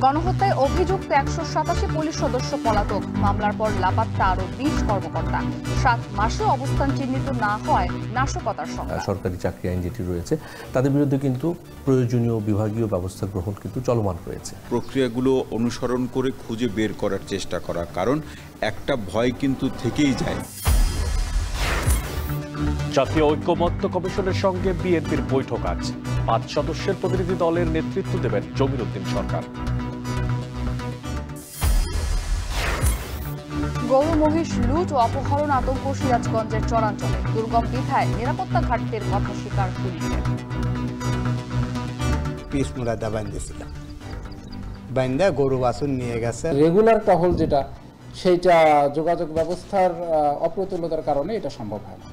গণহত্যায় অভিযুক্ত 187 পুলিশ সদস্য পলাতক। মামলার পর লাপাত্তা আরো 20 কর্মকর্তা। 7 মাসে অবস্থান চিহ্নিত না হয় নাশকতার সংখ্যা। সরকারি চাকরি আইন যেটি রয়েছে তাদের বিরুদ্ধে কিন্তু প্রয়োজনীয় বিভাগীয় ব্যবস্থা গ্রহণ কিন্তু চলমান রয়েছে। প্রক্রিয়াগুলো অনুসরণ করে খুঁজে বের করার চেষ্টা করা, কারণ একটা ভয় কিন্তু থেকেই যায়। জাতীয় ঐক্যমত্য কমিশনের সঙ্গে বিএনপির বৈঠক আজ। 5 সদস্যের প্রতিনিধি দলের নেতৃত্ব দেবেন জমির উদ্দিন সরকার। গরু মহিষ লুট ও অপহরণ আতঙ্ক সিরাজগঞ্জের চরাঞ্চলে। দুর্গম বিধায় নিরাপত্তা ঘাটতির কথা স্বীকার পুলিশের। পিস মুরাদা বান্ধেছিলাম, বান্ধা গরু বাছুর নিয়ে গেছে। রেগুলার টহল যেটা, সেইটা যোগাযোগ ব্যবস্থার অপ্রতুলতার কারণে এটা সম্ভব হয় না।